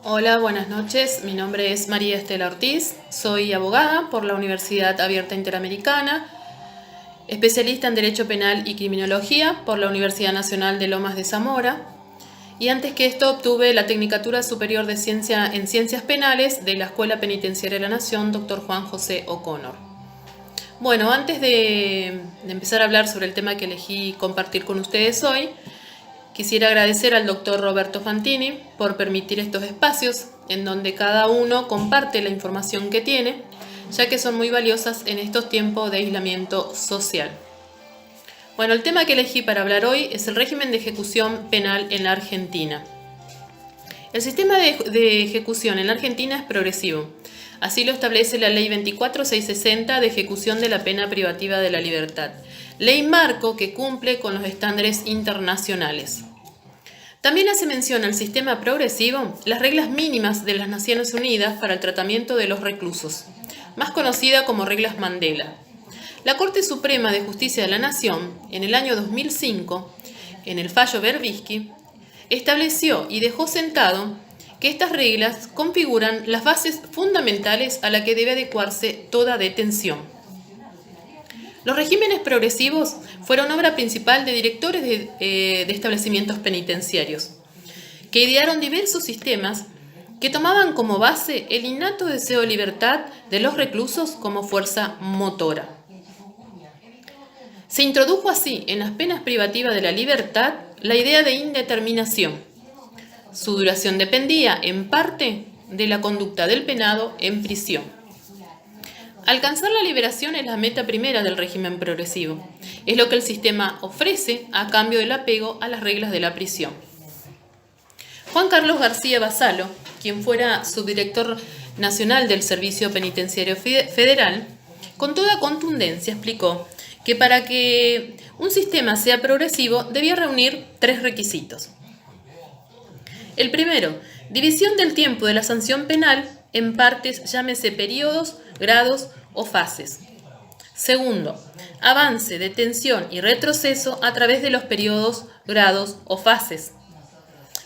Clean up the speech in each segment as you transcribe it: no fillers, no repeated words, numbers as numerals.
Hola, buenas noches. Mi nombre es María Estela Ortiz. Soy abogada por la Universidad Abierta Interamericana, especialista en Derecho Penal y Criminología por la Universidad Nacional de Lomas de Zamora. Y antes que esto obtuve la Tecnicatura Superior en Ciencias Penales de la Escuela Penitenciaria de la Nación, Dr. Juan José O'Connor. Bueno, antes de empezar a hablar sobre el tema que elegí compartir con ustedes hoy, quisiera agradecer al doctor Roberto Fantini por permitir estos espacios en donde cada uno comparte la información que tiene, ya que son muy valiosas en estos tiempos de aislamiento social. Bueno, el tema que elegí para hablar hoy es el régimen de ejecución penal en la Argentina. El sistema de ejecución en la Argentina es progresivo. Así lo establece la Ley 24660 de ejecución de la pena privativa de la libertad. Ley marco que cumple con los estándares internacionales. También hace mención al sistema progresivo las reglas mínimas de las Naciones Unidas para el tratamiento de los reclusos, más conocida como reglas Mandela. La Corte Suprema de Justicia de la Nación, en el año 2005, en el fallo Berbisky, estableció y dejó sentado que estas reglas configuran las bases fundamentales a las que debe adecuarse toda detención. Los regímenes progresivos fueron obra principal de directores de establecimientos penitenciarios, que idearon diversos sistemas que tomaban como base el innato deseo de libertad de los reclusos como fuerza motora. Se introdujo así en las penas privativas de la libertad la idea de indeterminación. Su duración dependía, en parte, de la conducta del penado en prisión. Alcanzar la liberación es la meta primera del régimen progresivo. Es lo que el sistema ofrece a cambio del apego a las reglas de la prisión. Juan Carlos García Vassallo, quien fuera subdirector nacional del Servicio Penitenciario Federal, con toda contundencia explicó que para que un sistema sea progresivo debía reunir 3 requisitos. El primero, división del tiempo de la sanción penal en partes, llámese periodos, grados o fases. Segundo, avance, detención y retroceso a través de los periodos, grados o fases.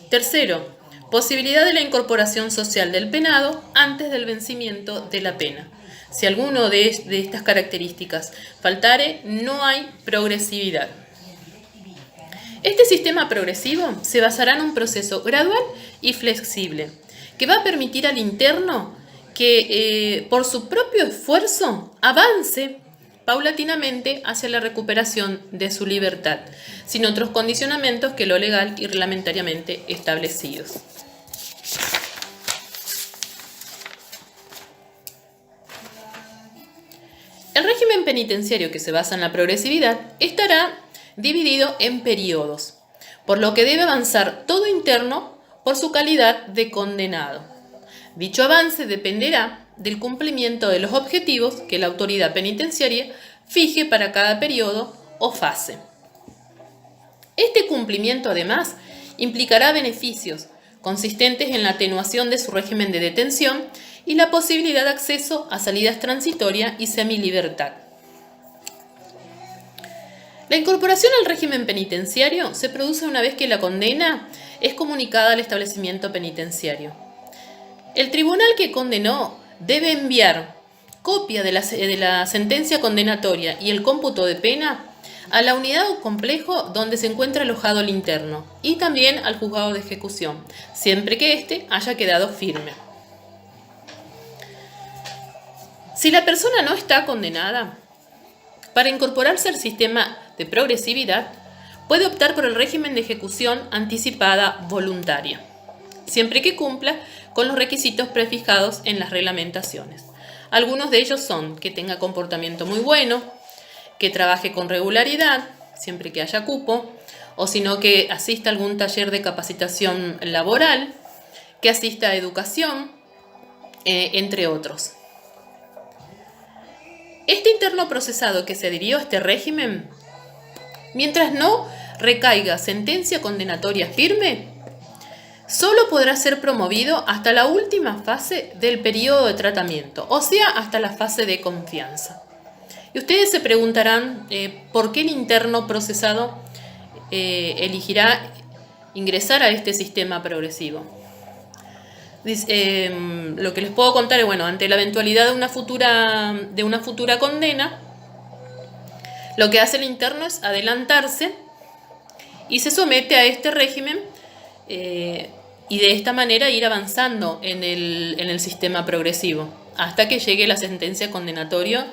Tercero, posibilidad de la incorporación social del penado antes del vencimiento de la pena. Si alguno de estas características faltare, no hay progresividad. Este sistema progresivo se basará en un proceso gradual y flexible, que va a permitir al interno que por su propio esfuerzo avance paulatinamente hacia la recuperación de su libertad, sin otros condicionamientos que lo legal y reglamentariamente establecidos. El régimen penitenciario que se basa en la progresividad estará dividido en periodos, por lo que debe avanzar todo interno por su calidad de condenado. Dicho avance dependerá del cumplimiento de los objetivos que la autoridad penitenciaria fije para cada periodo o fase. Este cumplimiento, además, implicará beneficios consistentes en la atenuación de su régimen de detención y la posibilidad de acceso a salidas transitorias y semilibertad. La incorporación al régimen penitenciario se produce una vez que la condena es comunicada al establecimiento penitenciario. El tribunal que condenó debe enviar copia de la sentencia condenatoria y el cómputo de pena a la unidad o complejo donde se encuentra alojado el interno y también al juzgado de ejecución, siempre que éste haya quedado firme. Si la persona no está condenada, para incorporarse al sistema de progresividad, puede optar por el régimen de ejecución anticipada voluntaria, siempre que cumpla con los requisitos prefijados en las reglamentaciones. Algunos de ellos son que tenga comportamiento muy bueno, que trabaje con regularidad, siempre que haya cupo, o sino que asista a algún taller de capacitación laboral, que asista a educación, entre otros. Este interno procesado que se adhirió a este régimen, mientras no recaiga sentencia condenatoria firme, solo podrá ser promovido hasta la última fase del periodo de tratamiento, o sea, hasta la fase de confianza. Y ustedes se preguntarán por qué el interno procesado elegirá ingresar a este sistema progresivo. Lo que les puedo contar es, bueno, ante la eventualidad de una futura condena, lo que hace el interno es adelantarse y se somete a este régimen, y de esta manera ir avanzando en el sistema progresivo. Hasta que llegue la sentencia condenatoria,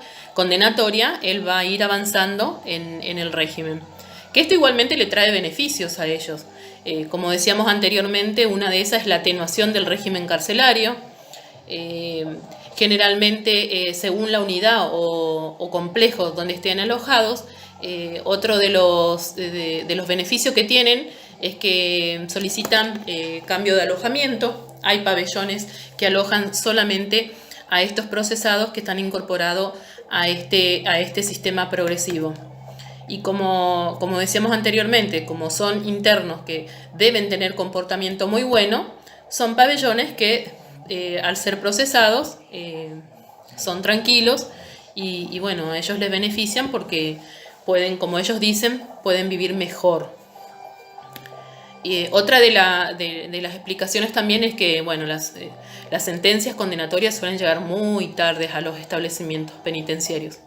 él va a ir avanzando en el régimen. Que esto igualmente le trae beneficios a ellos. Como decíamos anteriormente, una de esas es la atenuación del régimen carcelario. Generalmente, según la unidad o complejo donde estén alojados, otro de los beneficios que tienen es que solicitan cambio de alojamiento. Hay pabellones que alojan solamente a estos procesados que están incorporados a este sistema progresivo. Y como decíamos anteriormente, como son internos que deben tener comportamiento muy bueno, son pabellones que al ser procesados son tranquilos y bueno, a ellos les benefician porque pueden, como ellos dicen, pueden vivir mejor. Otra de las explicaciones también es que bueno, las sentencias condenatorias suelen llegar muy tarde a los establecimientos penitenciarios.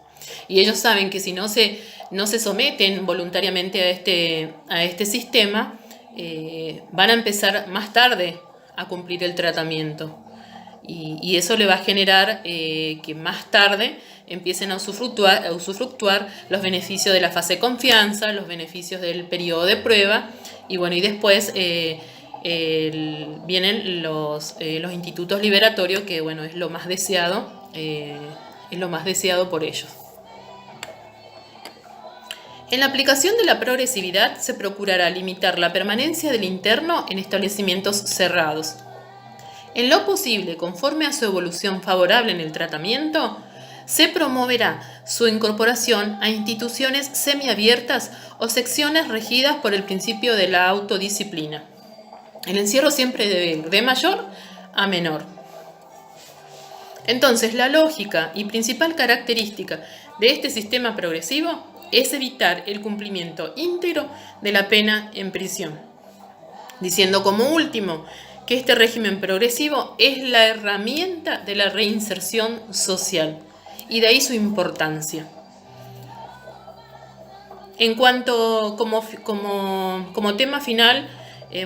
Y ellos saben que si no se someten voluntariamente a este sistema, van a empezar más tarde a cumplir el tratamiento. Y eso le va a generar que más tarde empiecen a usufructuar los beneficios de la fase de confianza, los beneficios del periodo de prueba, y bueno, y después vienen los institutos liberatorios, que bueno, es lo más deseado por ellos. En la aplicación de la progresividad se procurará limitar la permanencia del interno en establecimientos cerrados. En lo posible, conforme a su evolución favorable en el tratamiento, se promoverá su incorporación a instituciones semiabiertas o secciones regidas por el principio de la autodisciplina. El encierro siempre debe ir de mayor a menor. Entonces, la lógica y principal característica de este sistema progresivo es evitar el cumplimiento íntegro de la pena en prisión, diciendo como último que este régimen progresivo es la herramienta de la reinserción social, y de ahí su importancia. En cuanto, como tema final,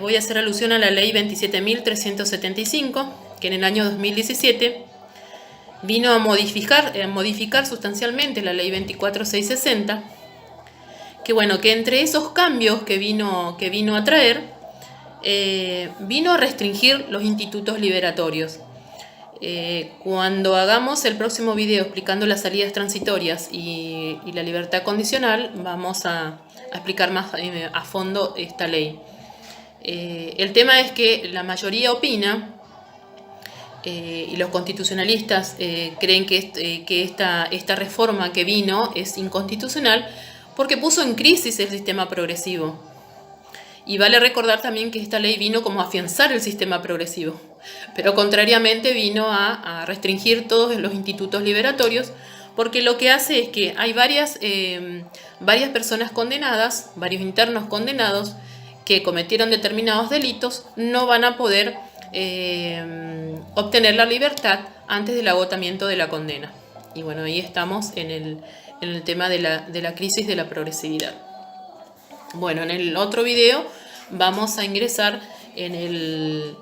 voy a hacer alusión a la ley 27.375, que en el año 2017 vino a modificar sustancialmente la ley 24.660, que bueno, que entre esos cambios que vino a traer, vino a restringir los institutos liberatorios. Cuando hagamos el próximo video explicando las salidas transitorias y la libertad condicional, vamos a explicar más a fondo esta ley. El tema es que la mayoría opina, y los constitucionalistas creen que esta reforma que vino es inconstitucional porque puso en crisis el sistema progresivo. Y vale recordar también que esta ley vino como a afianzar el sistema progresivo, pero contrariamente vino a restringir todos los institutos liberatorios, porque lo que hace es que hay varias personas condenadas, varios internos condenados que cometieron determinados delitos, no van a poder obtener la libertad antes del agotamiento de la condena. Y bueno, ahí estamos en el tema de la crisis de la progresividad. Bueno, en el otro video vamos a ingresar en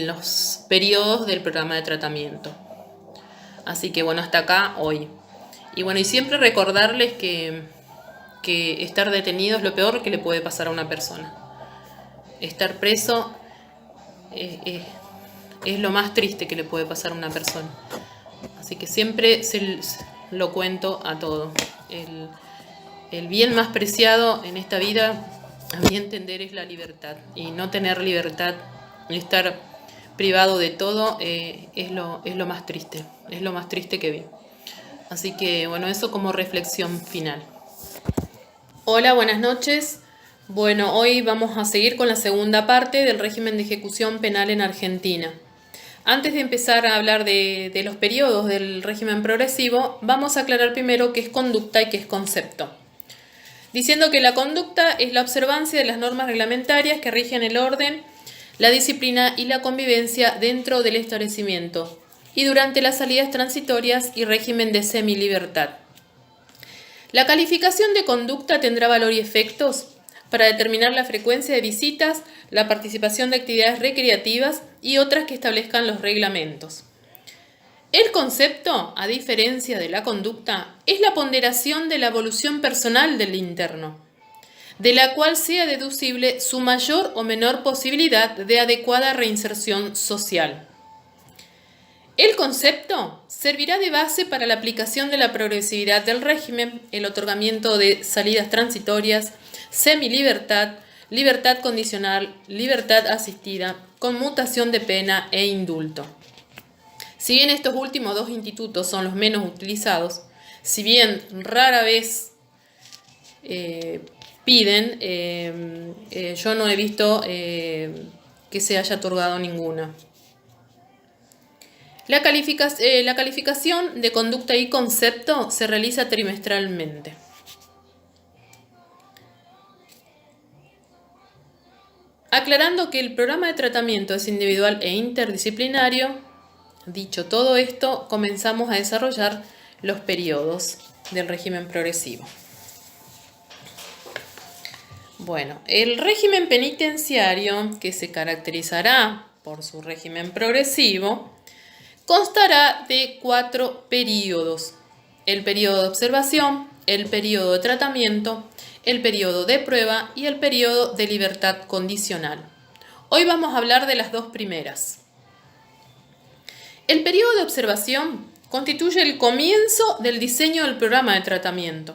los periodos del programa de tratamiento. Así que bueno, hasta acá hoy. Y bueno, y siempre recordarles que estar detenido es lo peor que le puede pasar a una persona. Estar preso es lo más triste que le puede pasar a una persona. Así que siempre lo cuento a todo. El bien más preciado en esta vida, a mi entender, es la libertad. Y no tener libertad, estar privado de todo, es lo más triste. Es lo más triste que vi. Así que, bueno, eso como reflexión final. Hola, buenas noches. Bueno, hoy vamos a seguir con la segunda parte del régimen de ejecución penal en Argentina. Antes de empezar a hablar de los periodos del régimen progresivo, vamos a aclarar primero qué es conducta y qué es concepto. Diciendo que la conducta es la observancia de las normas reglamentarias que rigen el orden, la disciplina y la convivencia dentro del establecimiento y durante las salidas transitorias y régimen de semilibertad. La calificación de conducta tendrá valor y efectos para determinar la frecuencia de visitas, la participación de actividades recreativas y otras que establezcan los reglamentos. El concepto, a diferencia de la conducta, es la ponderación de la evolución personal del interno, de la cual sea deducible su mayor o menor posibilidad de adecuada reinserción social. El concepto servirá de base para la aplicación de la progresividad del régimen, el otorgamiento de salidas transitorias, semilibertad, libertad condicional, libertad asistida, conmutación de pena e indulto. Si bien estos últimos dos institutos son los menos utilizados, si bien rara vez piden, yo no he visto que se haya otorgado ninguna. La calificación de conducta y concepto se realiza trimestralmente. Aclarando que el programa de tratamiento es individual e interdisciplinario, dicho todo esto, comenzamos a desarrollar los periodos del régimen progresivo. Bueno, el régimen penitenciario, que se caracterizará por su régimen progresivo, constará de 4 periodos: el periodo de observación, el periodo de tratamiento, el periodo de prueba y el periodo de libertad condicional. Hoy vamos a hablar de las 2 primeras. El periodo de observación constituye el comienzo del diseño del programa de tratamiento.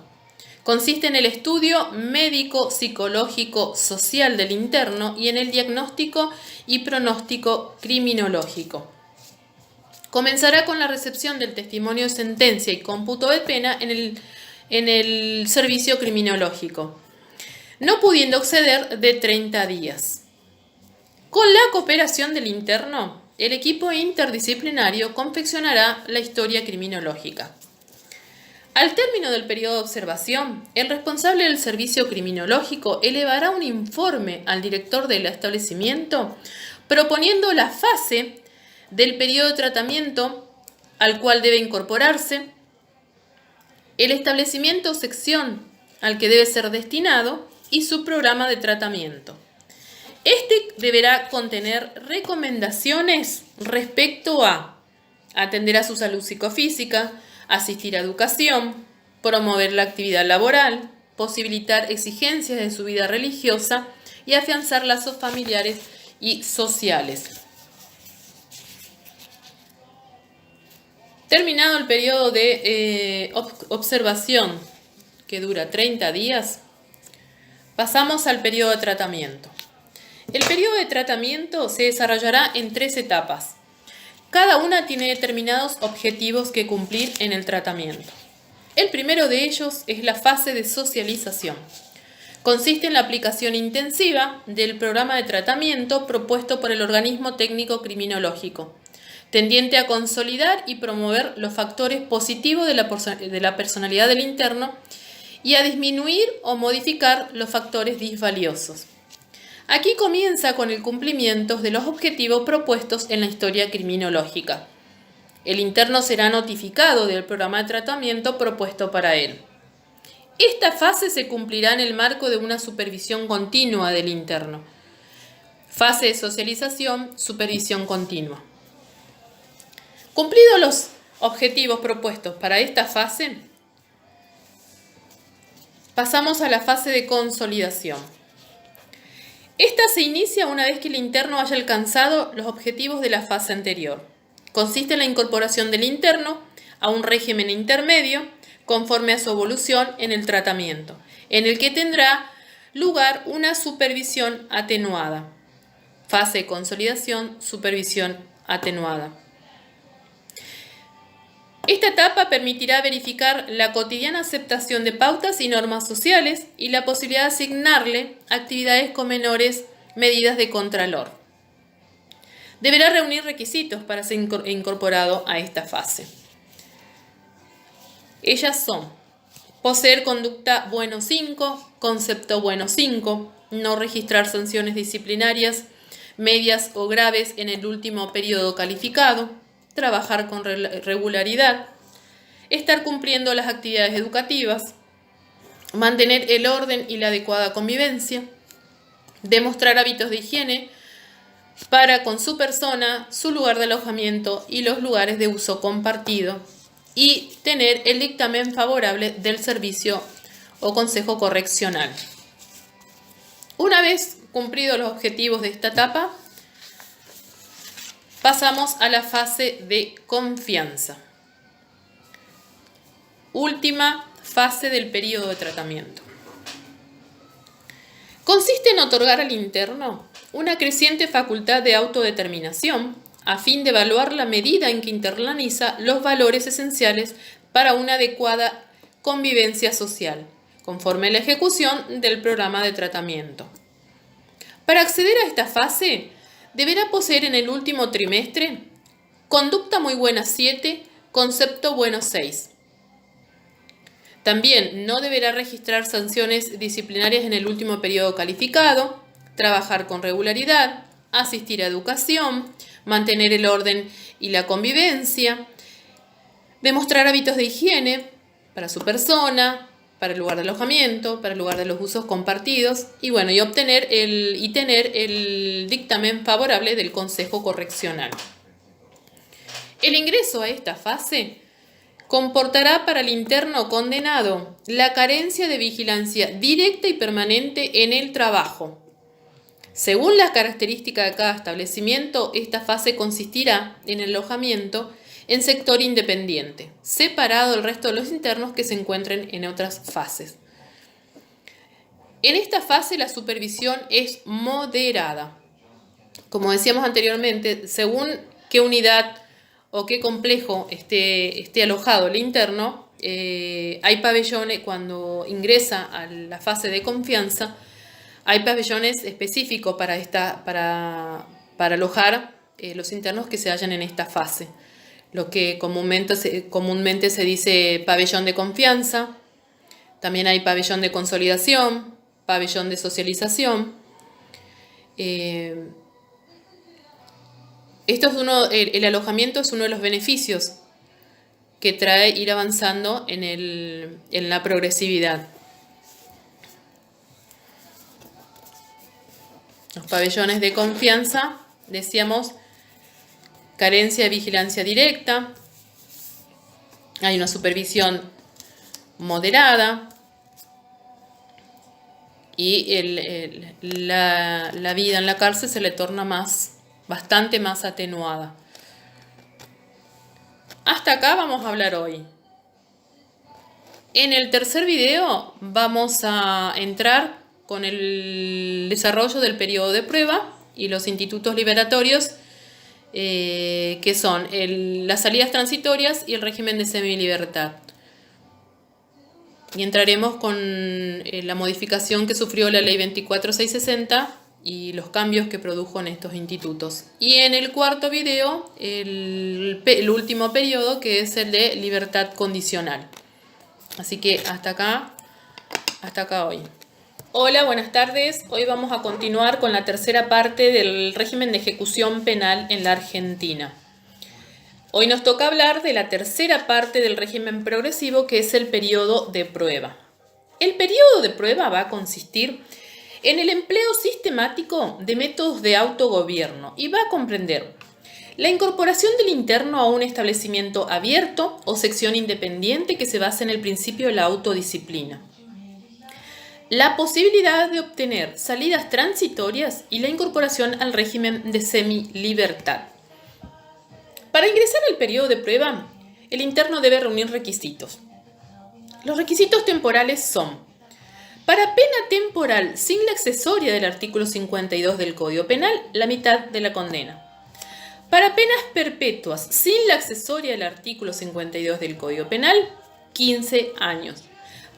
Consiste en el estudio médico, psicológico, social del interno y en el diagnóstico y pronóstico criminológico. Comenzará con la recepción del testimonio de sentencia y cómputo de pena en el servicio criminológico, no pudiendo exceder de 30 días. Con la cooperación del interno, el equipo interdisciplinario confeccionará la historia criminológica. Al término del periodo de observación, el responsable del servicio criminológico elevará un informe al director del establecimiento proponiendo la fase del periodo de tratamiento al cual debe incorporarse, el establecimiento o sección al que debe ser destinado y su programa de tratamiento. Este deberá contener recomendaciones respecto a atender a su salud psicofísica, asistir a educación, promover la actividad laboral, posibilitar exigencias de su vida religiosa y afianzar lazos familiares y sociales. Terminado el periodo de observación, que dura 30 días, pasamos al periodo de tratamiento. El periodo de tratamiento se desarrollará en 3 etapas. Cada una tiene determinados objetivos que cumplir en el tratamiento. El primero de ellos es la fase de socialización. Consiste en la aplicación intensiva del programa de tratamiento propuesto por el organismo técnico criminológico, tendiente a consolidar y promover los factores positivos de la personalidad del interno y a disminuir o modificar los factores disvaliosos. Aquí comienza con el cumplimiento de los objetivos propuestos en la historia criminológica. El interno será notificado del programa de tratamiento propuesto para él. Esta fase se cumplirá en el marco de una supervisión continua del interno. Fase de socialización, supervisión continua. Cumplidos los objetivos propuestos para esta fase, pasamos a la fase de consolidación. Esta se inicia una vez que el interno haya alcanzado los objetivos de la fase anterior. Consiste en la incorporación del interno a un régimen intermedio conforme a su evolución en el tratamiento, en el que tendrá lugar una supervisión atenuada. Fase de consolidación, supervisión atenuada. Esta etapa permitirá verificar la cotidiana aceptación de pautas y normas sociales y la posibilidad de asignarle actividades con menores medidas de contralor. Deberá reunir requisitos para ser incorporado a esta fase. Ellas son: poseer conducta bueno 5, concepto bueno 5, no registrar sanciones disciplinarias medias o graves en el último periodo calificado, trabajar con regularidad, estar cumpliendo las actividades educativas, mantener el orden y la adecuada convivencia, demostrar hábitos de higiene para con su persona, su lugar de alojamiento y los lugares de uso compartido, y tener el dictamen favorable del servicio o consejo correccional. Una vez cumplidos los objetivos de esta etapa, pasamos a la fase de confianza. Última fase del periodo de tratamiento. Consiste en otorgar al interno una creciente facultad de autodeterminación a fin de evaluar la medida en que internaliza los valores esenciales para una adecuada convivencia social, conforme a la ejecución del programa de tratamiento. Para acceder a esta fase, deberá poseer en el último trimestre conducta muy buena 7, concepto bueno 6. También no deberá registrar sanciones disciplinarias en el último periodo calificado, trabajar con regularidad, asistir a educación, mantener el orden y la convivencia, demostrar hábitos de higiene para su persona, para el lugar de alojamiento, para el lugar de los usos compartidos y tener el dictamen favorable del Consejo Correccional. El ingreso a esta fase comportará para el interno condenado la carencia de vigilancia directa y permanente en el trabajo. Según las características de cada establecimiento, esta fase consistirá en el alojamiento en sector independiente, separado del resto de los internos que se encuentren en otras fases. En esta fase la supervisión es moderada. Como decíamos anteriormente, según qué unidad o qué complejo esté alojado el interno, hay pabellones, cuando ingresa a la fase de confianza, hay pabellones específicos para alojar los internos que se hallan en esta fase. Lo que comúnmente se dice pabellón de confianza. También hay pabellón de consolidación, pabellón de socialización. El alojamiento es uno de los beneficios que trae ir avanzando en la progresividad. Los pabellones de confianza, decíamos, carencia de vigilancia directa, hay una supervisión moderada y la vida en la cárcel se le torna bastante más atenuada. Hasta acá vamos a hablar hoy. En el tercer video vamos a entrar con el desarrollo del periodo de prueba y los institutos liberatorios, que son las salidas transitorias y el régimen de semilibertad. Y entraremos con la modificación que sufrió la ley 24660 y los cambios que produjo en estos institutos. Y en el cuarto video, el último periodo, que es el de libertad condicional. Así que hasta acá hoy. Hola, buenas tardes. Hoy vamos a continuar con la tercera parte del régimen de ejecución penal en la Argentina. Hoy nos toca hablar de la tercera parte del régimen progresivo, que es el periodo de prueba. El periodo de prueba va a consistir en el empleo sistemático de métodos de autogobierno y va a comprender la incorporación del interno a un establecimiento abierto o sección independiente que se basa en el principio de la autodisciplina, la posibilidad de obtener salidas transitorias y la incorporación al régimen de semilibertad. Para ingresar al periodo de prueba, el interno debe reunir requisitos. Los requisitos temporales son: para pena temporal sin la accesoria del artículo 52 del Código Penal, la mitad de la condena. Para penas perpetuas sin la accesoria del artículo 52 del Código Penal, 15 años.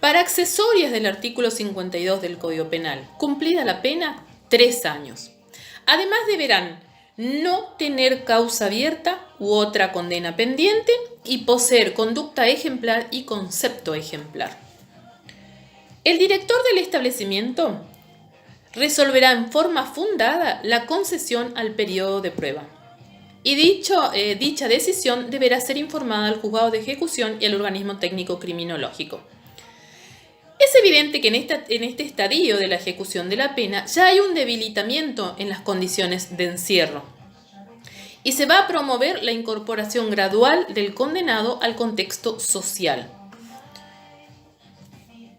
Para accesorias del artículo 52 del Código Penal, cumplida la pena, 3 años. Además deberán no tener causa abierta u otra condena pendiente y poseer conducta ejemplar y concepto ejemplar. El director del establecimiento resolverá en forma fundada la concesión al periodo de prueba. Y dicha decisión deberá ser informada al juzgado de ejecución y al organismo técnico criminológico. Es evidente que en este estadio de la ejecución de la pena ya hay un debilitamiento en las condiciones de encierro y se va a promover la incorporación gradual del condenado al contexto social.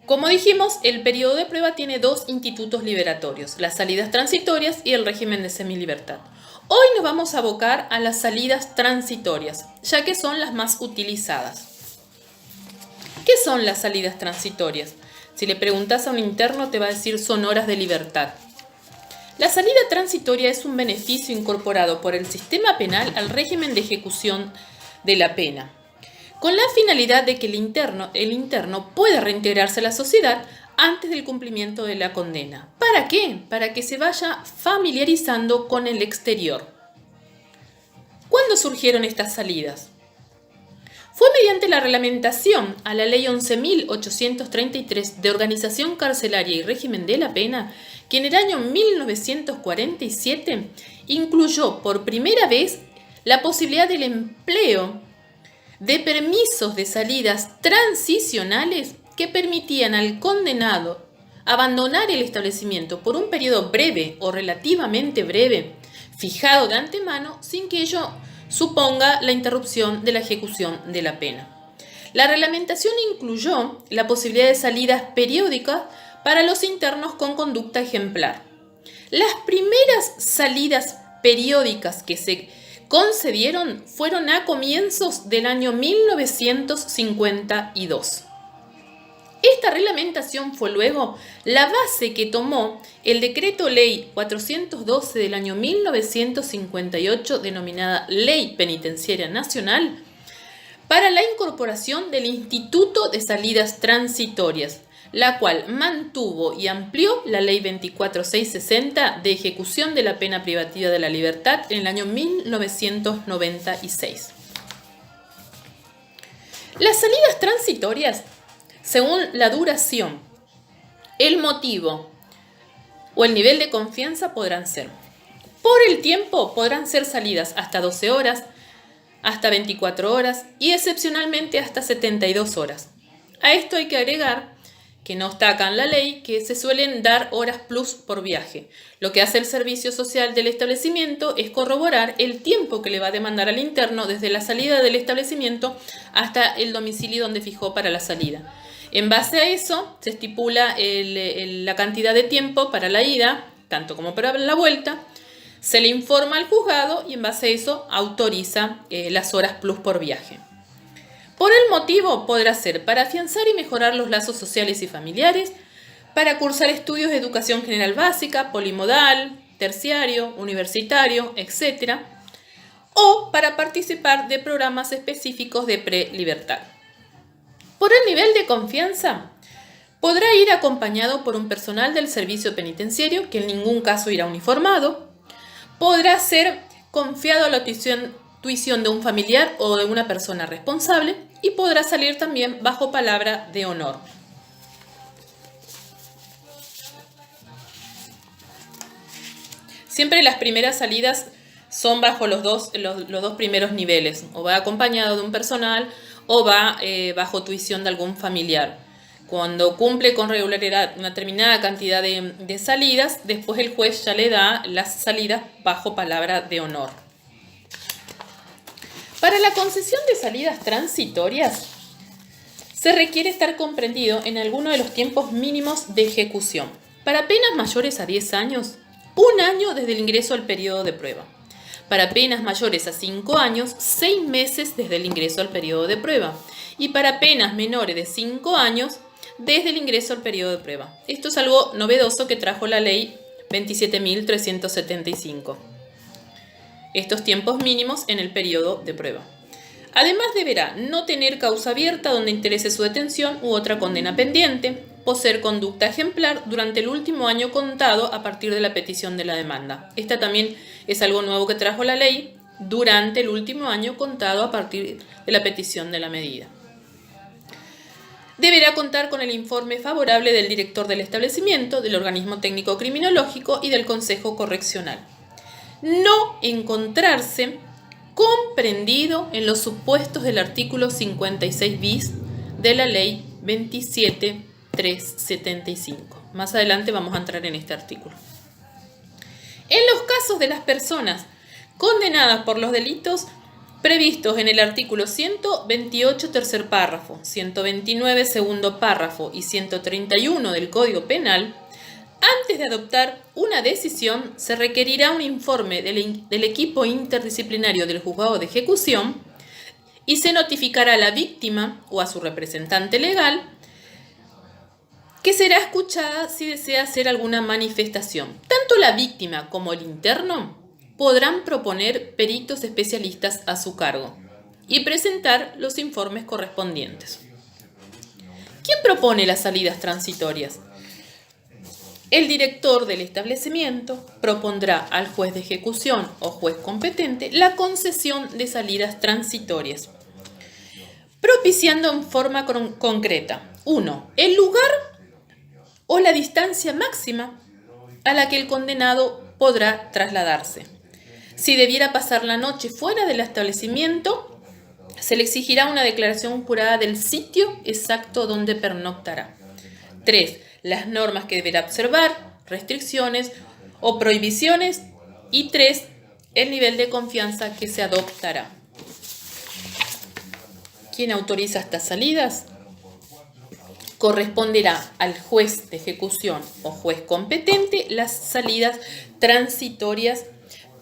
Como dijimos, el periodo de prueba tiene dos institutos liberatorios, las salidas transitorias y el régimen de semilibertad. Hoy nos vamos a abocar a las salidas transitorias, ya que son las más utilizadas. ¿Qué son las salidas transitorias? Si le preguntas a un interno te va a decir son horas de libertad. La salida transitoria es un beneficio incorporado por el sistema penal al régimen de ejecución de la pena, con la finalidad de que el interno pueda reintegrarse a la sociedad antes del cumplimiento de la condena. ¿Para qué? Para que se vaya familiarizando con el exterior. ¿Cuándo surgieron estas salidas? Fue mediante la reglamentación a la Ley 11.833 de Organización Carcelaria y Régimen de la Pena que en el año 1947 incluyó por primera vez la posibilidad del empleo de permisos de salidas transicionales que permitían al condenado abandonar el establecimiento por un periodo breve o relativamente breve, fijado de antemano, sin que ello suponga la interrupción de la ejecución de la pena. La reglamentación incluyó la posibilidad de salidas periódicas para los internos con conducta ejemplar. Las primeras salidas periódicas que se concedieron fueron a comienzos del año 1952. Esta reglamentación fue luego la base que tomó el Decreto Ley 412 del año 1958, denominada Ley Penitenciaria Nacional, para la incorporación del Instituto de Salidas Transitorias, la cual mantuvo y amplió la Ley 24660 de ejecución de la pena privativa de la libertad en el año 1996. Las salidas transitorias, según la duración, el motivo o el nivel de confianza, podrán ser. Por el tiempo podrán ser salidas hasta 12 horas, hasta 24 horas y excepcionalmente hasta 72 horas. A esto hay que agregar, que no está acá en la ley, que se suelen dar horas plus por viaje. Lo que hace el servicio social del establecimiento es corroborar el tiempo que le va a demandar al interno desde la salida del establecimiento hasta el domicilio donde fijó para la salida. En base a eso se estipula la cantidad de tiempo para la ida, tanto como para la vuelta. Se le informa al juzgado y en base a eso autoriza las horas plus por viaje. Por el motivo podrá ser para afianzar y mejorar los lazos sociales y familiares, para cursar estudios de educación general básica, polimodal, terciario, universitario, etc. O para participar de programas específicos de pre-libertad. Por el nivel de confianza, podrá ir acompañado por un personal del servicio penitenciario, que en ningún caso irá uniformado. Podrá ser confiado a la tuición de un familiar o de una persona responsable y podrá salir también bajo palabra de honor. Siempre las primeras salidas son bajo los dos primeros niveles, o va acompañado de un personal o va bajo tuición de algún familiar. Cuando cumple con regularidad una determinada cantidad de salidas, después el juez ya le da las salidas bajo palabra de honor. Para la concesión de salidas transitorias, se requiere estar comprendido en alguno de los tiempos mínimos de ejecución. Para penas mayores a 10 años, 1 año desde el ingreso al periodo de prueba. Para penas mayores a 5 años, 6 meses desde el ingreso al periodo de prueba. Y para penas menores de 5 años, desde el ingreso al periodo de prueba. Esto es algo novedoso que trajo la ley 27.375. Estos tiempos mínimos en el periodo de prueba. Además deberá no tener causa abierta donde interese su detención u otra condena pendiente, poseer conducta ejemplar durante el último año contado a partir de la petición de la demanda. Esta también es algo nuevo que trajo la ley, durante el último año contado a partir de la petición de la medida. deberá contar con el informe favorable del director del establecimiento, del organismo técnico criminológico y del consejo correccional. No encontrarse comprendido en los supuestos del artículo 56 bis de la ley 27.375. Más adelante vamos a entrar en este artículo. En los casos de las personas condenadas por los delitos previstos en el artículo 128 tercer párrafo, 129 segundo párrafo y 131 del Código Penal, antes de adoptar una decisión se requerirá un informe del equipo interdisciplinario del juzgado de ejecución y se notificará a la víctima o a su representante legal, que será escuchada si desea hacer alguna manifestación. Tanto la víctima como el interno podrán proponer peritos especialistas a su cargo y presentar los informes correspondientes. ¿Quién propone las salidas transitorias? El director del establecimiento propondrá al juez de ejecución o juez competente la concesión de salidas transitorias, propiciando en forma concreta: 1. El lugar o la distancia máxima a la que el condenado podrá trasladarse. Si debiera pasar la noche fuera del establecimiento, se le exigirá una declaración jurada del sitio exacto donde pernoctará. 3. Las normas que deberá observar, restricciones o prohibiciones. Y 3. El nivel de confianza que se adoptará. ¿Quién autoriza estas salidas? Corresponderá al juez de ejecución o juez competente las salidas transitorias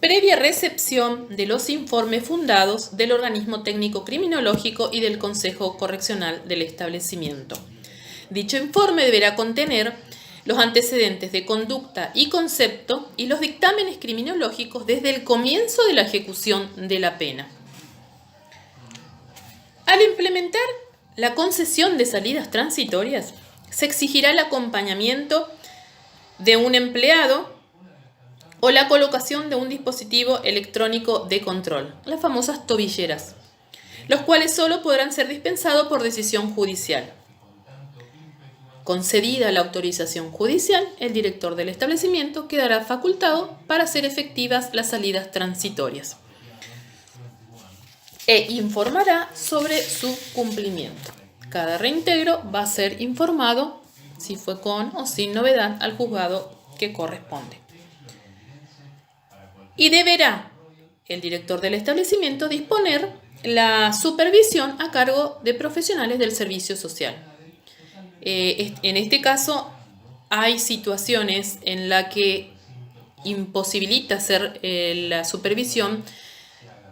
previa recepción de los informes fundados del organismo técnico criminológico y del consejo correccional del establecimiento. Dicho informe deberá contener los antecedentes de conducta y concepto y los dictámenes criminológicos desde el comienzo de la ejecución de la pena. Al implementar la concesión de salidas transitorias, se exigirá el acompañamiento de un empleado o la colocación de un dispositivo electrónico de control, las famosas tobilleras, los cuales solo podrán ser dispensados por decisión judicial. Concedida la autorización judicial, el director del establecimiento quedará facultado para hacer efectivas las salidas transitorias e informará sobre su cumplimiento. Cada reintegro va a ser informado, si fue con o sin novedad, al juzgado que corresponde. Y deberá el director del establecimiento disponer la supervisión a cargo de profesionales del servicio social. En este caso, hay situaciones en las que imposibilita hacer la supervisión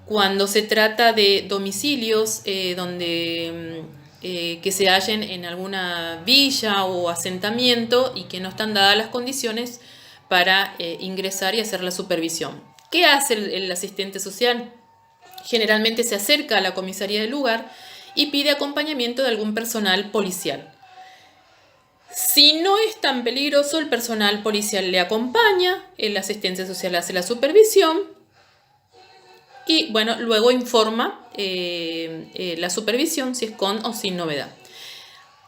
cuando se trata de domicilios que se hallen en alguna villa o asentamiento y que no están dadas las condiciones para ingresar y hacer la supervisión. ¿Qué hace el asistente social? Generalmente se acerca a la comisaría del lugar y pide acompañamiento de algún personal policial. Si no es tan peligroso, el personal policial le acompaña, el asistente social hace la supervisión y luego informa la supervisión si es con o sin novedad.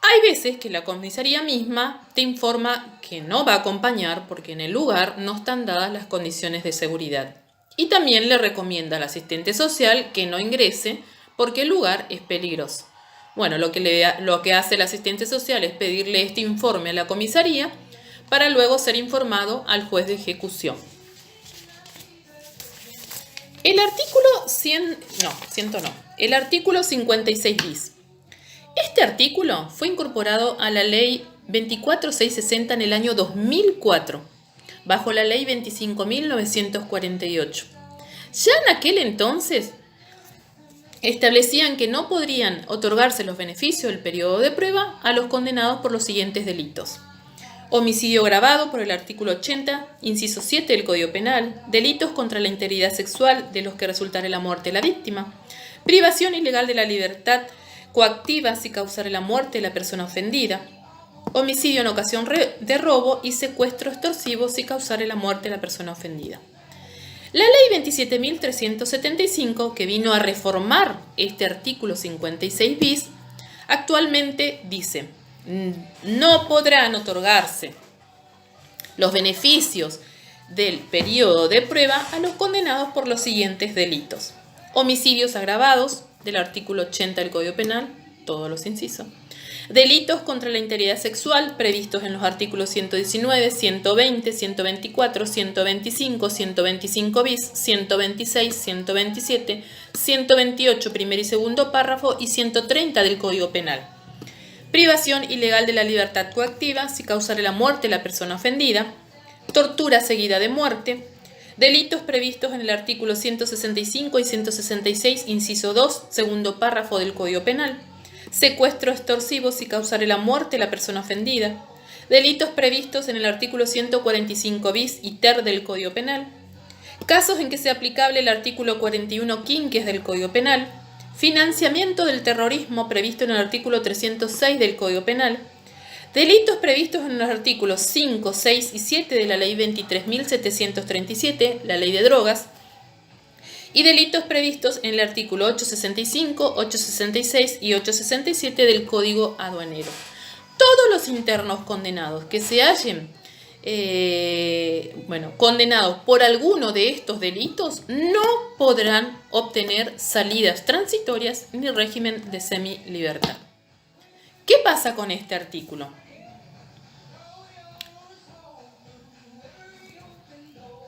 Hay veces que la comisaría misma te informa que no va a acompañar porque en el lugar no están dadas las condiciones de seguridad. Y también le recomienda al asistente social que no ingrese porque el lugar es peligroso. Lo que hace el asistente social es pedirle este informe a la comisaría para luego ser informado al juez de ejecución. El artículo 56 bis. Este artículo fue incorporado a la ley 24660 en el año 2004, bajo la ley 25.948. Ya en aquel entonces establecían que no podrían otorgarse los beneficios del periodo de prueba a los condenados por los siguientes delitos: homicidio agravado por el artículo 80, inciso 7 del Código Penal, delitos contra la integridad sexual de los que resultare la muerte de la víctima, privación ilegal de la libertad coactiva si causare la muerte de la persona ofendida, homicidio en ocasión de robo y secuestro extorsivo si causare la muerte de la persona ofendida. La ley 27.375, que vino a reformar este artículo 56 bis, Actualmente dice, no podrán otorgarse los beneficios del periodo de prueba a los condenados por los siguientes delitos: homicidios agravados, del artículo 80 del Código Penal, todos los incisos; delitos contra la integridad sexual previstos en los artículos 119, 120, 124, 125, 125 bis, 126, 127, 128, primer y segundo párrafo, y 130 del Código Penal; privación ilegal de la libertad coactiva si causare la muerte de la persona ofendida; tortura seguida de muerte; delitos previstos en el artículo 165 y 166, inciso 2, segundo párrafo del Código Penal; secuestro extorsivo si causare la muerte de la persona ofendida; delitos previstos en el artículo 145 bis y ter del Código Penal; casos en que sea aplicable el artículo 41 quinques del Código Penal; financiamiento del terrorismo previsto en el artículo 306 del Código Penal; delitos previstos en los artículos 5, 6 y 7 de la Ley 23.737, la Ley de Drogas; y delitos previstos en el artículo 865, 866 y 867 del Código Aduanero. Todos los internos condenados que se hallen condenados por alguno de estos delitos no podrán obtener salidas transitorias ni régimen de semilibertad. ¿Qué pasa con este artículo?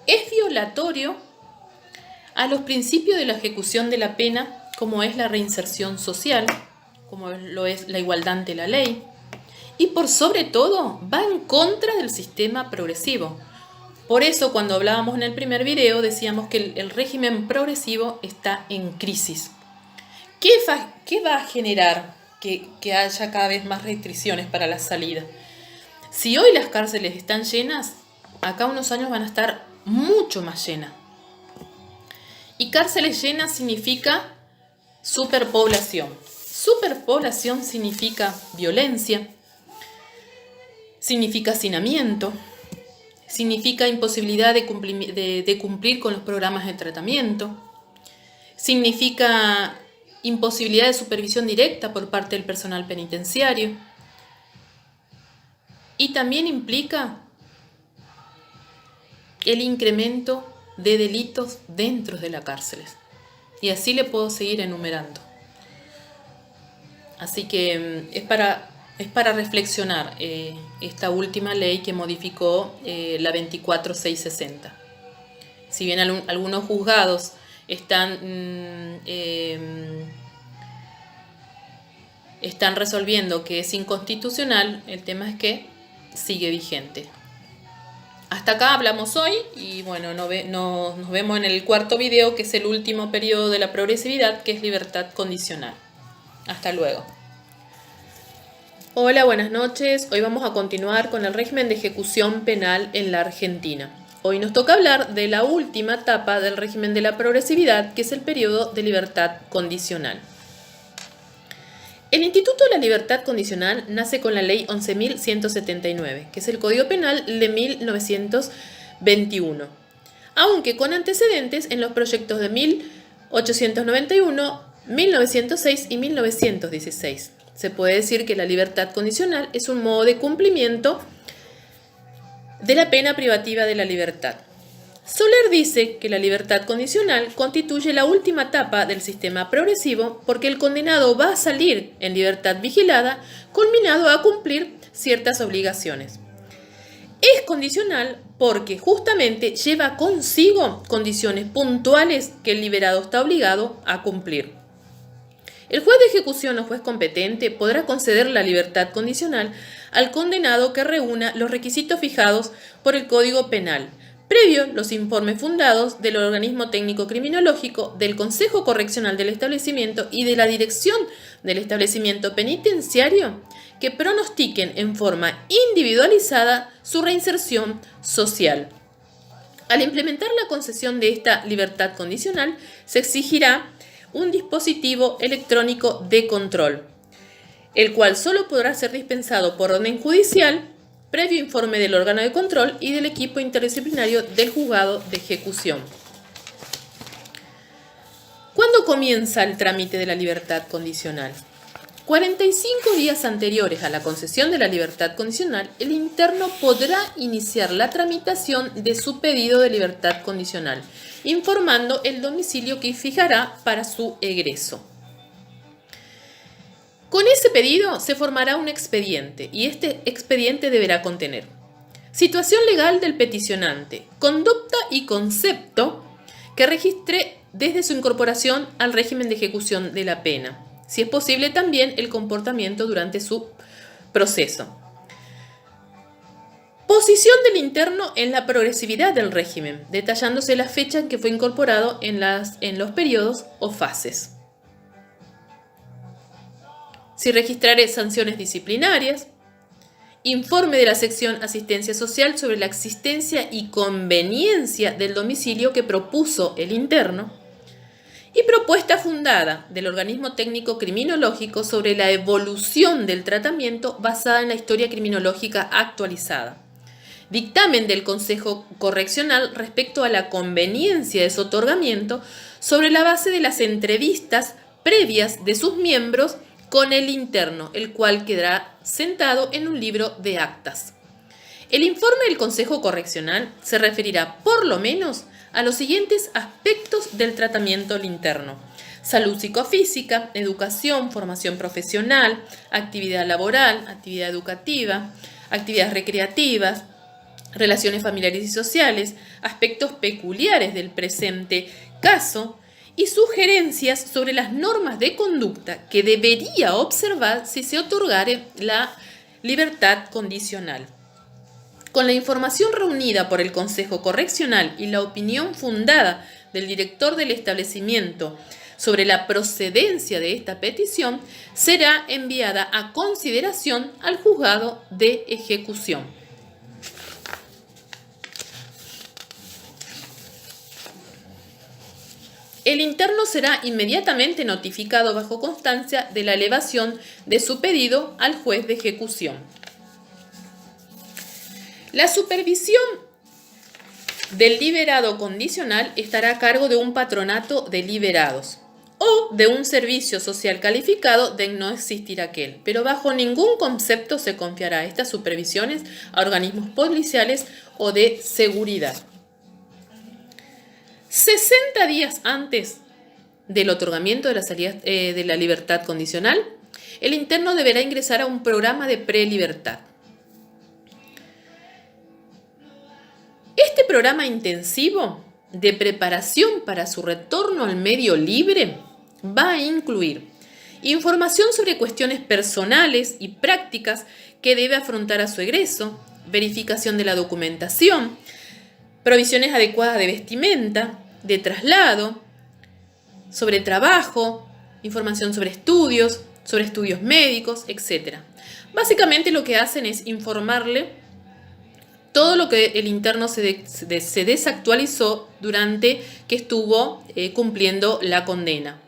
Es violatorio a los principios de la ejecución de la pena, como es la reinserción social, como lo es la igualdad ante la ley, y por sobre todo va en contra del sistema progresivo. Por eso, cuando hablábamos en el primer video, decíamos que el régimen progresivo está en crisis. ¿Qué va a generar que haya cada vez más restricciones para la salida? Si hoy las cárceles están llenas, acá unos años van a estar mucho más llenas. Y cárceles llenas significa superpoblación. Superpoblación significa violencia, significa hacinamiento, significa imposibilidad de cumplir con los programas de tratamiento, significa imposibilidad de supervisión directa por parte del personal penitenciario, y también implica el incremento de delitos dentro de las cárceles. Y así le puedo seguir enumerando. Así que es para reflexionar esta última ley que modificó la 24660. Si bien algunos juzgados están resolviendo que es inconstitucional, el tema es que sigue vigente. Hasta acá hablamos hoy y bueno, nos vemos en el cuarto video, que es el último periodo de la progresividad, que es libertad condicional. Hasta luego. Hola, buenas noches. Hoy vamos a continuar con el régimen de ejecución penal en la Argentina. Hoy nos toca hablar de la última etapa del régimen de la progresividad, que es el periodo de libertad condicional. El Instituto de la Libertad Condicional nace con la Ley 11.179, que es el Código Penal de 1921, aunque con antecedentes en los proyectos de 1891, 1906 y 1916. Se puede decir que la libertad condicional es un modo de cumplimiento de la pena privativa de la libertad. Soler dice que la libertad condicional constituye la última etapa del sistema progresivo porque el condenado va a salir en libertad vigilada, culminado a cumplir ciertas obligaciones. Es condicional porque justamente lleva consigo condiciones puntuales que el liberado está obligado a cumplir. El juez de ejecución o juez competente podrá conceder la libertad condicional al condenado que reúna los requisitos fijados por el Código Penal, previo los informes fundados del organismo técnico criminológico, del Consejo Correccional del establecimiento y de la dirección del establecimiento penitenciario, que pronostiquen en forma individualizada su reinserción social. Al implementar la concesión de esta libertad condicional, se exigirá un dispositivo electrónico de control, el cual solo podrá ser dispensado por orden judicial, previo informe del órgano de control y del equipo interdisciplinario del juzgado de ejecución. ¿Cuándo comienza el trámite de la libertad condicional? 45 días anteriores a la concesión de la libertad condicional, el interno podrá iniciar la tramitación de su pedido de libertad condicional, informando el domicilio que fijará para su egreso. Con ese pedido se formará un expediente y este expediente deberá contener situación legal del peticionante, conducta y concepto que registre desde su incorporación al régimen de ejecución de la pena, si es posible también el comportamiento durante su proceso. Posición del interno en la progresividad del régimen, detallándose la fecha en que fue incorporado en los periodos o fases. Si registraré sanciones disciplinarias, informe de la sección Asistencia Social sobre la existencia y conveniencia del domicilio que propuso el interno y propuesta fundada del organismo técnico criminológico sobre la evolución del tratamiento basada en la historia criminológica actualizada. Dictamen del Consejo Correccional respecto a la conveniencia de su otorgamiento sobre la base de las entrevistas previas de sus miembros con el interno, el cual quedará sentado en un libro de actas. El informe del Consejo Correccional se referirá por lo menos a los siguientes aspectos del tratamiento del interno: salud psicofísica, educación, formación profesional, actividad laboral, actividad educativa, actividades recreativas, relaciones familiares y sociales, aspectos peculiares del presente caso y sugerencias sobre las normas de conducta que debería observar si se otorgare la libertad condicional. Con la información reunida por el Consejo Correccional y la opinión fundada del director del establecimiento sobre la procedencia de esta petición, será enviada a consideración al juzgado de ejecución. El interno será inmediatamente notificado bajo constancia de la elevación de su pedido al juez de ejecución. La supervisión del liberado condicional estará a cargo de un patronato de liberados o de un servicio social calificado de no existir aquel, pero bajo ningún concepto se confiará estas supervisiones a organismos policiales o de seguridad. 60 días antes del otorgamiento de la salida de la libertad condicional, el interno deberá ingresar a un programa de prelibertad. Este programa intensivo de preparación para su retorno al medio libre va a incluir información sobre cuestiones personales y prácticas que debe afrontar a su egreso, verificación de la documentación, provisiones adecuadas de vestimenta, de traslado, sobre trabajo, información sobre estudios médicos, etc. Básicamente lo que hacen es informarle todo lo que el interno se desactualizó durante que estuvo cumpliendo la condena.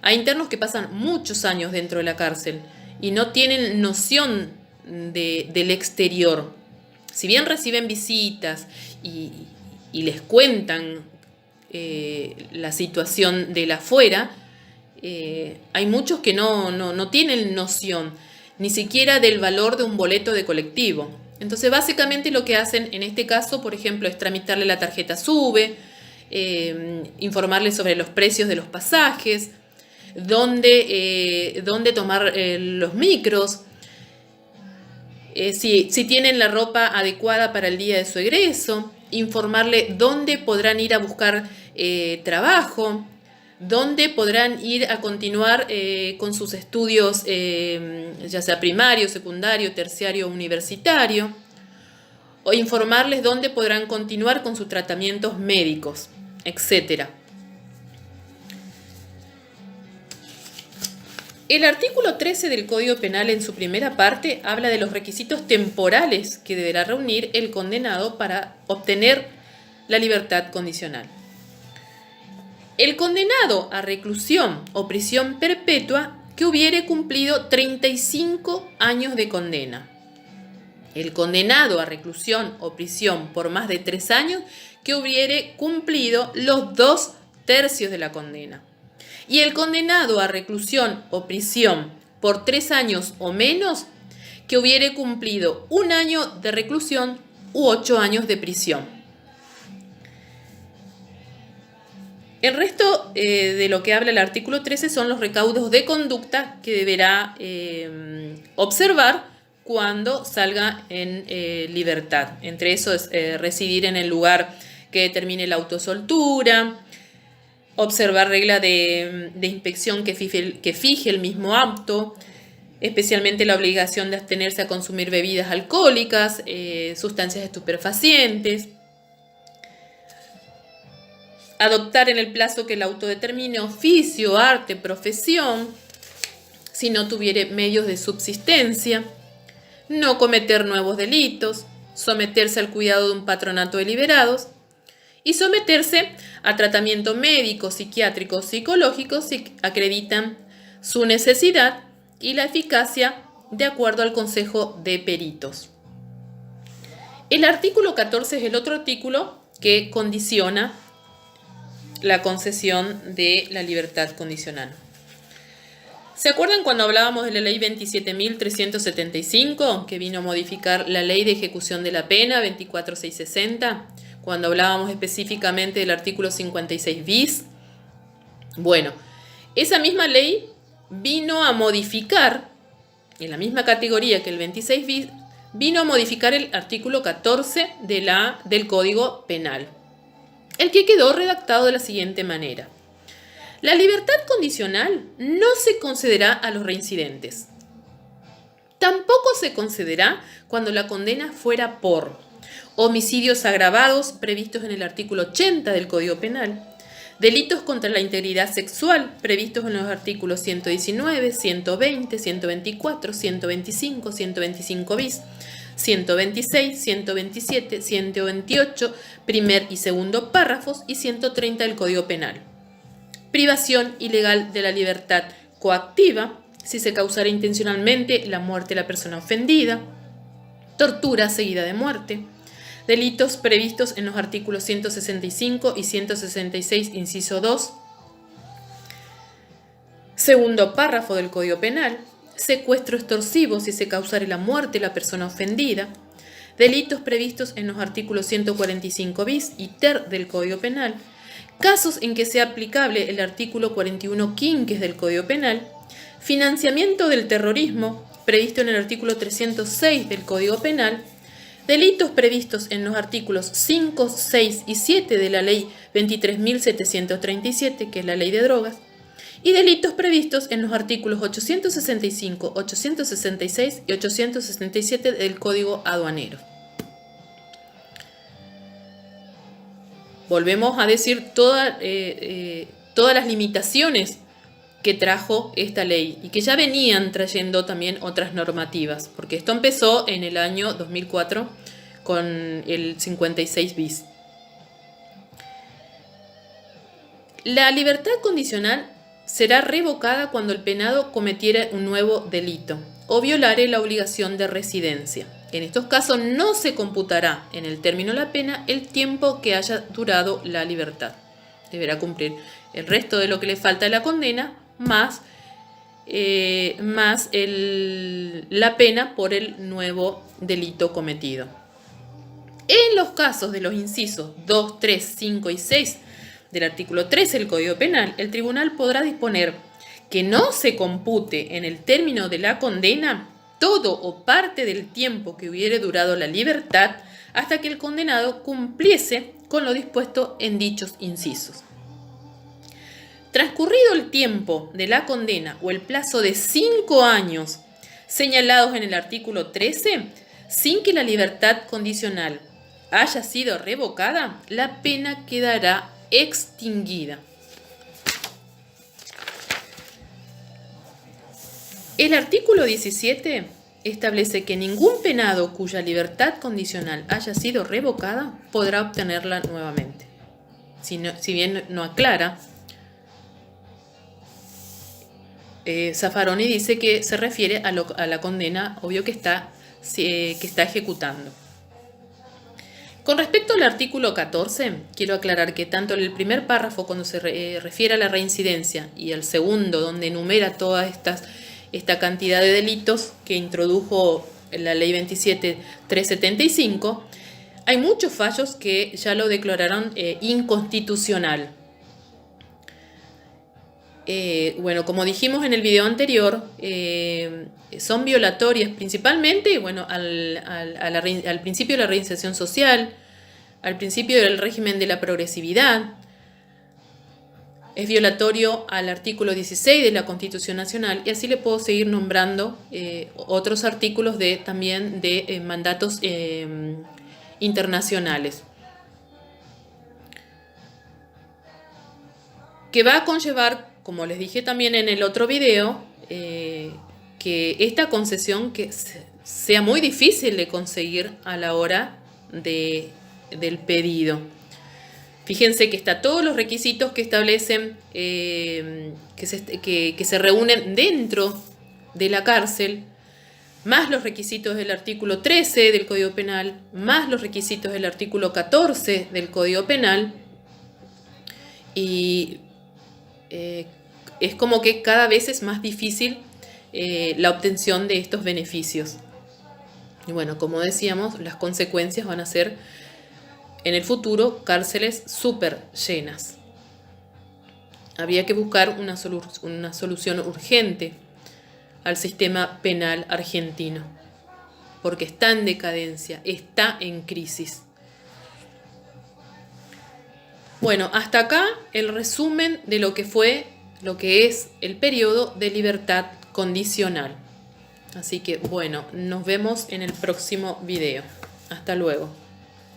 Hay internos que pasan muchos años dentro de la cárcel y no tienen noción del exterior. Si bien reciben visitas y les cuentan la situación de la afuera, hay muchos que no tienen noción ni siquiera del valor de un boleto de colectivo. Entonces básicamente lo que hacen en este caso, por ejemplo, es tramitarle la tarjeta SUBE, informarle sobre los precios de los pasajes, dónde tomar los micros, si tienen la ropa adecuada para el día de su egreso, informarle dónde podrán ir a buscar trabajo, dónde podrán ir a continuar con sus estudios, ya sea primario, secundario, terciario, universitario, o informarles dónde podrán continuar con sus tratamientos médicos, etc. El artículo 13 del Código Penal en su primera parte habla de los requisitos temporales que deberá reunir el condenado para obtener la libertad condicional. El condenado a reclusión o prisión perpetua que hubiere cumplido 35 años de condena. El condenado a reclusión o prisión por más de 3 años que hubiere cumplido los 2/3 de la condena. Y el condenado a reclusión o prisión por 3 años o menos que hubiere cumplido 1 año de reclusión u 8 años de prisión. El resto de lo que habla el artículo 13 son los recaudos de conducta que deberá observar cuando salga en libertad. Entre eso es residir en el lugar que determine la autosoltura, observar regla de inspección que fije el mismo apto, especialmente la obligación de abstenerse a consumir bebidas alcohólicas, sustancias estupefacientes, adoptar en el plazo que el auto determine oficio, arte, profesión, si no tuviere medios de subsistencia, no cometer nuevos delitos, someterse al cuidado de un patronato de liberados y someterse a tratamiento médico, psiquiátrico, psicológico si acreditan su necesidad y la eficacia de acuerdo al Consejo de Peritos. El artículo 14 es el otro artículo que condiciona la concesión de la libertad condicional. ¿Se acuerdan cuando hablábamos de la ley 27.375, que vino a modificar la ley de ejecución de la pena 24660? Cuando hablábamos específicamente del artículo 56 bis. Bueno, esa misma ley vino a modificar, en la misma categoría que el 26 bis, vino a modificar el artículo 14 del Código Penal, el que quedó redactado de la siguiente manera. La libertad condicional no se concederá a los reincidentes. Tampoco se concederá cuando la condena fuera por homicidios agravados previstos en el artículo 80 del Código Penal, delitos contra la integridad sexual previstos en los artículos 119, 120, 124, 125, 125 bis, 126, 127, 128, primer y segundo párrafos y 130 del Código Penal. Privación ilegal de la libertad coactiva, si se causara intencionalmente la muerte de la persona ofendida, tortura seguida de muerte, delitos previstos en los artículos 165 y 166, inciso 2, segundo párrafo del Código Penal, secuestro extorsivo si se causara la muerte de la persona ofendida, delitos previstos en los artículos 145 bis y ter del Código Penal, casos en que sea aplicable el artículo 41 quinques del Código Penal, financiamiento del terrorismo previsto en el artículo 306 del Código Penal, delitos previstos en los artículos 5, 6 y 7 de la Ley 23.737, que es la Ley de Drogas, y delitos previstos en los artículos 865, 866 y 867 del Código Aduanero. Volvemos a decir todas las limitaciones que trajo esta ley y que ya venían trayendo también otras normativas, porque esto empezó en el año 2004 con el 56 bis. La libertad condicional será revocada cuando el penado cometiera un nuevo delito o violare la obligación de residencia. En estos casos no se computará en el término de la pena el tiempo que haya durado la libertad. Deberá cumplir el resto de lo que le falta de la condena más la pena por el nuevo delito cometido. En los casos de los incisos 2, 3, 5 y 6 del artículo 13 del Código Penal, el tribunal podrá disponer que no se compute en el término de la condena todo o parte del tiempo que hubiere durado la libertad hasta que el condenado cumpliese con lo dispuesto en dichos incisos. Transcurrido el tiempo de la condena o el plazo de 5 años señalados en el artículo 13, sin que la libertad condicional haya sido revocada, la pena quedará extinguida. El artículo 17 establece que ningún penado cuya libertad condicional haya sido revocada podrá obtenerla nuevamente. Si bien no aclara, Zaffaroni dice que se refiere a la condena, obvio que está ejecutando. Con respecto al artículo 14, quiero aclarar que tanto en el primer párrafo, cuando se refiere a la reincidencia, y el segundo, donde enumera todas estas esta cantidad de delitos que introdujo la ley 27.375, hay muchos fallos que ya lo declararon inconstitucional. Bueno, como dijimos en el video anterior, son violatorias principalmente, bueno, al principio de la reinserción social, al principio del régimen de la progresividad. Es violatorio al artículo 16 de la Constitución Nacional, y así le puedo seguir nombrando otros artículos también de mandatos internacionales. Que va a conllevar, como les dije también en el otro video, que esta concesión que sea muy difícil de conseguir a la hora del pedido. Fíjense que está todos los requisitos que establecen que se reúnen dentro de la cárcel, más los requisitos del artículo 13 del Código Penal, más los requisitos del artículo 14 del Código Penal, y es como que cada vez es más difícil la obtención de estos beneficios. Y bueno, como decíamos, las consecuencias van a ser en el futuro cárceles súper llenas. Había que buscar una solución urgente al sistema penal argentino, porque está en decadencia, está en crisis. Bueno, hasta acá el resumen de lo que es el periodo de libertad condicional. Así que bueno, nos vemos en el próximo video. Hasta luego.